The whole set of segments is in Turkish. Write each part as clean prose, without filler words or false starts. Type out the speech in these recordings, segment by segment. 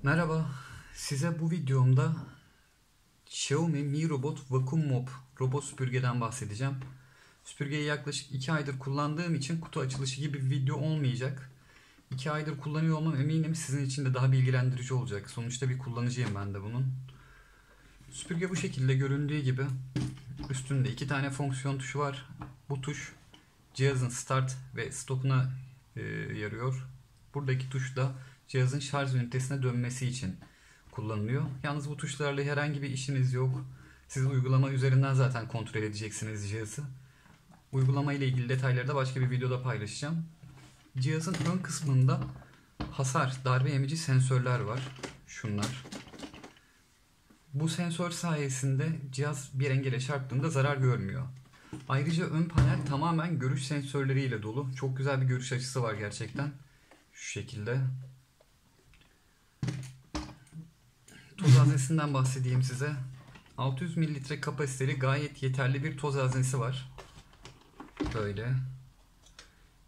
Merhaba, size bu videomda Xiaomi Mi Robot Vacuum Mop robot süpürgeden bahsedeceğim. Süpürgeyi yaklaşık 2 aydır kullandığım için kutu açılışı gibi bir video olmayacak. 2 aydır kullanıyor olmam eminim sizin için de daha bilgilendirici olacak. Sonuçta bir kullanıcıyım ben de bunun. Süpürge bu şekilde göründüğü gibi. Üstünde 2 tane fonksiyon tuşu var. Bu tuş cihazın start ve stopuna yarıyor. Buradaki tuş da cihazın şarj ünitesine dönmesi için kullanılıyor. Yalnız bu tuşlarla herhangi bir işiniz yok. Siz uygulama üzerinden zaten kontrol edeceksiniz cihazı. Uygulama ile ilgili detayları da başka bir videoda paylaşacağım. Cihazın ön kısmında darbe emici sensörler var. Şunlar. Bu sensör sayesinde cihaz bir engele çarptığında zarar görmüyor. Ayrıca ön panel tamamen görüş sensörleriyle dolu. Çok güzel bir görüş açısı var gerçekten. Şu şekilde. Toz haznesinden bahsedeyim size. 600 mililitre kapasiteli gayet yeterli bir toz haznesi var. Böyle.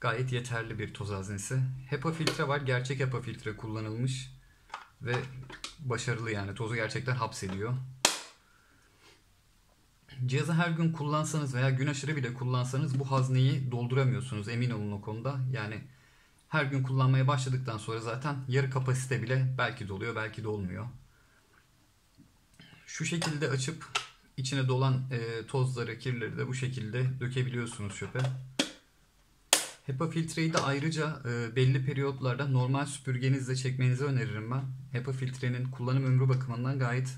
Gayet yeterli bir toz haznesi. HEPA filtre var. Gerçek HEPA filtre kullanılmış. Ve başarılı yani. Tozu gerçekten hapsediyor. Cihazı her gün kullansanız veya gün aşırı bile kullansanız bu hazneyi dolduramıyorsunuz. Emin olun o konuda. Yani her gün kullanmaya başladıktan sonra zaten yarı kapasite bile belki doluyor, belki dolmuyor. Şu şekilde açıp içine dolan tozları, kirleri de bu şekilde dökebiliyorsunuz çöpe. HEPA filtreyi de ayrıca belli periyotlarda normal süpürgenizle çekmenizi öneririm ben. HEPA filtrenin kullanım ömrü bakımından gayet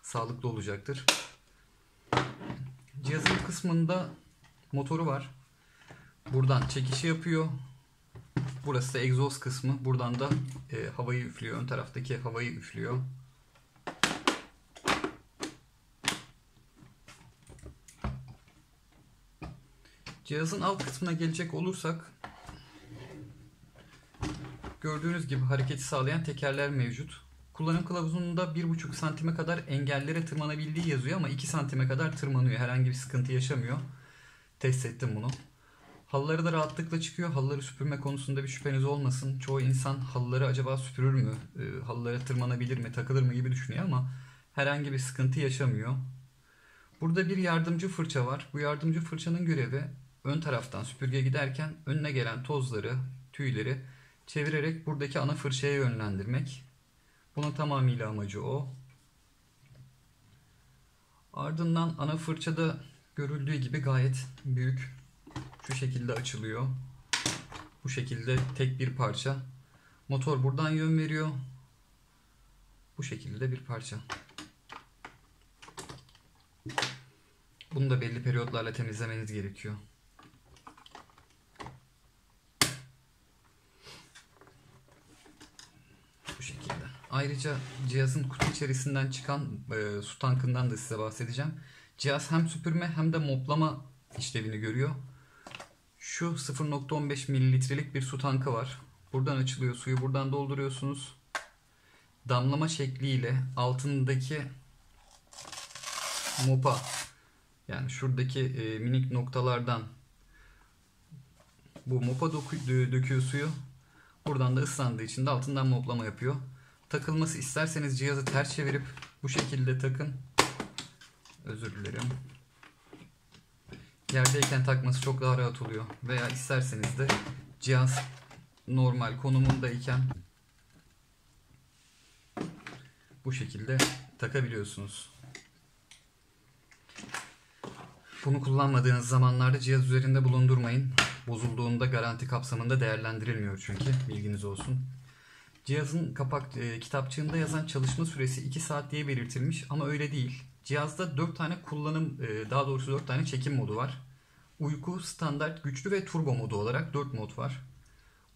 sağlıklı olacaktır. Cihazın bu kısmında motoru var. Buradan çekişi yapıyor. Burası da egzoz kısmı. Buradan da havayı üflüyor. Ön taraftaki havayı üflüyor. Cihazın alt kısmına gelecek olursak gördüğünüz gibi hareketi sağlayan tekerler mevcut. Kullanım kılavuzunda 1,5 santime kadar engellere tırmanabildiği yazıyor ama 2 santime kadar tırmanıyor. Herhangi bir sıkıntı yaşamıyor. Test ettim bunu. Halıları da rahatlıkla çıkıyor. Halıları süpürme konusunda bir şüpheniz olmasın. Çoğu insan halıları acaba süpürür mü? Halılara tırmanabilir mi? Takılır mı gibi düşünüyor ama herhangi bir sıkıntı yaşamıyor. Burada bir yardımcı fırça var. Bu yardımcı fırçanın görevi ön taraftan süpürge giderken önüne gelen tozları, tüyleri çevirerek buradaki ana fırçaya yönlendirmek. Bunun tamamıyla amacı o. Ardından ana fırçada görüldüğü gibi gayet büyük. Şu şekilde açılıyor. Bu şekilde tek bir parça. Motor buradan yön veriyor. Bu şekilde bir parça. Bunu da belli periyotlarla temizlemeniz gerekiyor. Bu şekilde. Ayrıca cihazın kutu içerisinden çıkan su tankından da size bahsedeceğim. Cihaz hem süpürme hem de moplama işlevini görüyor. Şu 0,15 mililitrelik bir su tankı var. Buradan açılıyor. Suyu buradan dolduruyorsunuz. Damlama şekliyle altındaki mopa, yani şuradaki minik noktalardan bu mopa döküyor suyu. Buradan da ıslandığı için de altından moplama yapıyor. Takılması isterseniz cihazı ters çevirip bu şekilde takın. Özür dilerim. Yerdeyken takması çok daha rahat oluyor. Veya isterseniz de cihaz normal konumundayken bu şekilde takabiliyorsunuz. Bunu kullanmadığınız zamanlarda cihaz üzerinde bulundurmayın. Bozulduğunda garanti kapsamında değerlendirilmiyor çünkü. Bilginiz olsun. Cihazın kitapçığında yazan çalışma süresi 2 saat diye belirtilmiş ama öyle değil. Cihazda 4 tane daha doğrusu 4 tane çekim modu var. Uyku, standart, güçlü ve turbo modu olarak 4 mod var.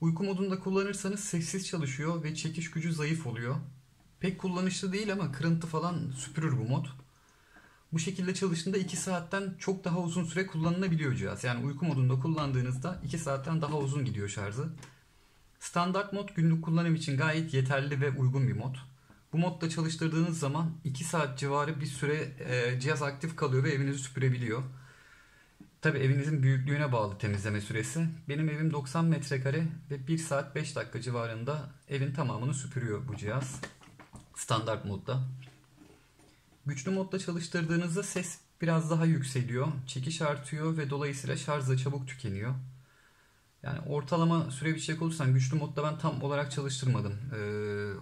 Uyku modunda kullanırsanız sessiz çalışıyor ve çekiş gücü zayıf oluyor. Pek kullanışlı değil ama kırıntı falan süpürür bu mod. Bu şekilde çalıştığında 2 saatten çok daha uzun süre kullanılabiliyor cihaz. Yani uyku modunda kullandığınızda 2 saatten daha uzun gidiyor şarjı. Standart mod günlük kullanım için gayet yeterli ve uygun bir mod. Bu modda çalıştırdığınız zaman 2 saat civarı bir süre cihaz aktif kalıyor ve evinizi süpürebiliyor. Tabi evinizin büyüklüğüne bağlı temizleme süresi. Benim evim 90 metrekare ve 1 saat 5 dakika civarında evin tamamını süpürüyor bu cihaz. Standart modda. Güçlü modda çalıştırdığınızda ses biraz daha yükseliyor. Çekiş artıyor ve dolayısıyla şarj da çabuk tükeniyor. Yani ortalama süre biçecek olursam güçlü modda ben tam olarak çalıştırmadım.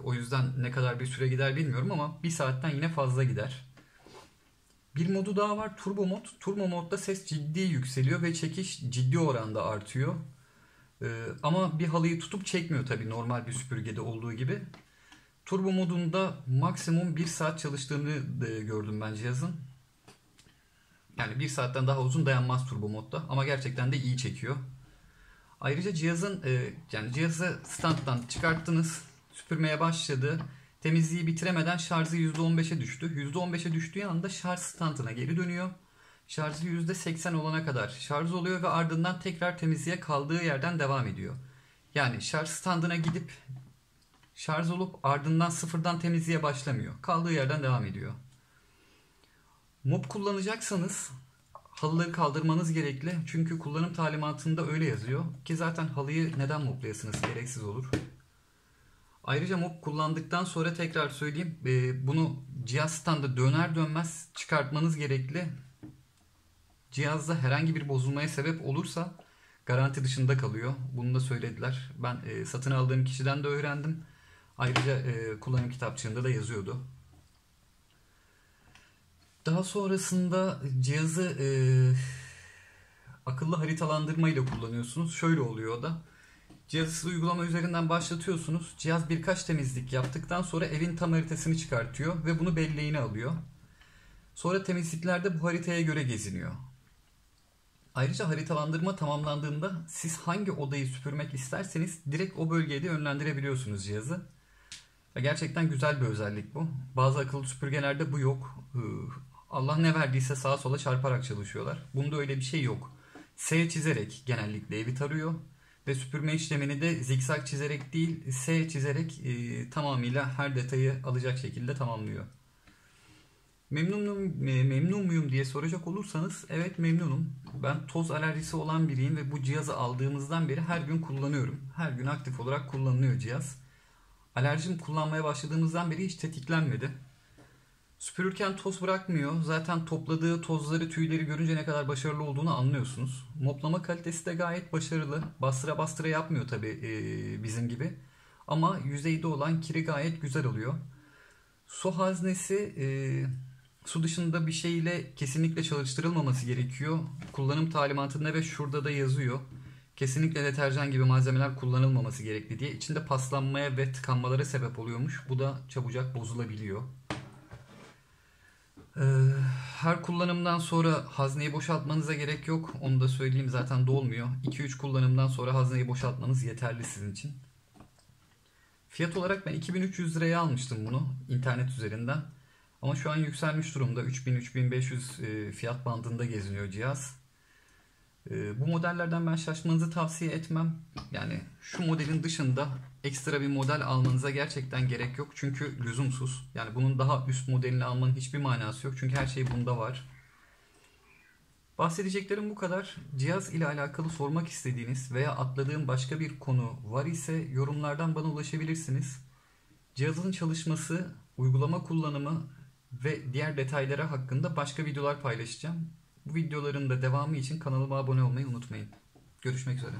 O yüzden ne kadar bir süre gider bilmiyorum ama 1 saatten yine fazla gider. Bir modu daha var, turbo mod. Turbo modda ses ciddi yükseliyor ve çekiş ciddi oranda artıyor. Ama bir halıyı tutup çekmiyor tabii normal bir süpürgede olduğu gibi. Turbo modunda maksimum 1 saat çalıştığını gördüm ben cihazın. Yani 1 saatten daha uzun dayanmaz turbo modda ama gerçekten de iyi çekiyor. Ayrıca yani cihazı standtan çıkarttınız, süpürmeye başladı. Temizliği bitiremeden şarjı %15'e düştü. %15'e düştüğü anda şarj standına geri dönüyor. Şarjı %80 olana kadar şarj oluyor ve ardından tekrar temizliğe kaldığı yerden devam ediyor. Yani şarj standına gidip şarj olup ardından sıfırdan temizliğe başlamıyor. Kaldığı yerden devam ediyor. Mop kullanacaksanız halıları kaldırmanız gerekli. Çünkü kullanım talimatında öyle yazıyor. Ki zaten halıyı neden moplayasınız? Gereksiz olur. Ayrıca mop kullandıktan sonra tekrar söyleyeyim. Bunu cihaz standı döner dönmez çıkartmanız gerekli. Cihazda herhangi bir bozulmaya sebep olursa garanti dışında kalıyor. Bunu da söylediler. Ben satın aldığım kişiden de öğrendim. Ayrıca kullanım kitapçığında da yazıyordu. Daha sonrasında cihazı akıllı haritalandırma ile kullanıyorsunuz. Şöyle oluyor o da. Cihazı uygulama üzerinden başlatıyorsunuz. Cihaz birkaç temizlik yaptıktan sonra evin tam haritasını çıkartıyor ve bunu belleğine alıyor. Sonra temizliklerde bu haritaya göre geziniyor. Ayrıca haritalandırma tamamlandığında siz hangi odayı süpürmek isterseniz direkt o bölgeye de yönlendirebiliyorsunuz cihazı. Gerçekten güzel bir özellik bu. Bazı akıllı süpürgelerde bu yok. Allah ne verdiyse sağa sola çarparak çalışıyorlar. Bunda öyle bir şey yok. S çizerek genellikle evi tarıyor. Ve süpürme işlemini de zikzak çizerek değil, S çizerek tamamıyla her detayı alacak şekilde tamamlıyor. Memnun muyum diye soracak olursanız evet memnunum. Ben toz alerjisi olan biriyim ve bu cihazı aldığımızdan beri her gün kullanıyorum. Her gün aktif olarak kullanılıyor cihaz. Alerjim kullanmaya başladığımızdan beri hiç tetiklenmedi. Süpürürken toz bırakmıyor. Zaten topladığı tozları, tüyleri görünce ne kadar başarılı olduğunu anlıyorsunuz. Moplama kalitesi de gayet başarılı. Bastıra bastıra yapmıyor tabii bizim gibi. Ama yüzeyde olan kiri gayet güzel oluyor. Su haznesi su dışında bir şeyle kesinlikle çalıştırılmaması gerekiyor. Kullanım talimatında ve şurada da yazıyor. Kesinlikle deterjan gibi malzemeler kullanılmaması gerekli diye. İçinde paslanmaya ve tıkanmalara sebep oluyormuş. Bu da çabucak bozulabiliyor. Her kullanımdan sonra hazneyi boşaltmanıza gerek yok. Onu da söyleyeyim zaten dolmuyor. 2-3 kullanımdan sonra hazneyi boşaltmanız yeterli sizin için. Fiyat olarak ben 2300 liraya almıştım bunu internet üzerinden. Ama şu an yükselmiş durumda. 3000-3500 fiyat bandında geziniyor cihaz. Bu modellerden ben şaşmanızı tavsiye etmem. Yani şu modelin dışında ekstra bir model almanıza gerçekten gerek yok. Çünkü lüzumsuz. Yani bunun daha üst modelini almanın hiçbir manası yok. Çünkü her şey bunda var. Bahsedeceklerim bu kadar. Cihaz ile alakalı sormak istediğiniz veya atladığım başka bir konu var ise yorumlardan bana ulaşabilirsiniz. Cihazın çalışması, uygulama kullanımı ve diğer detaylara hakkında başka videolar paylaşacağım. Bu videoların da devamı için kanalıma abone olmayı unutmayın. Görüşmek üzere.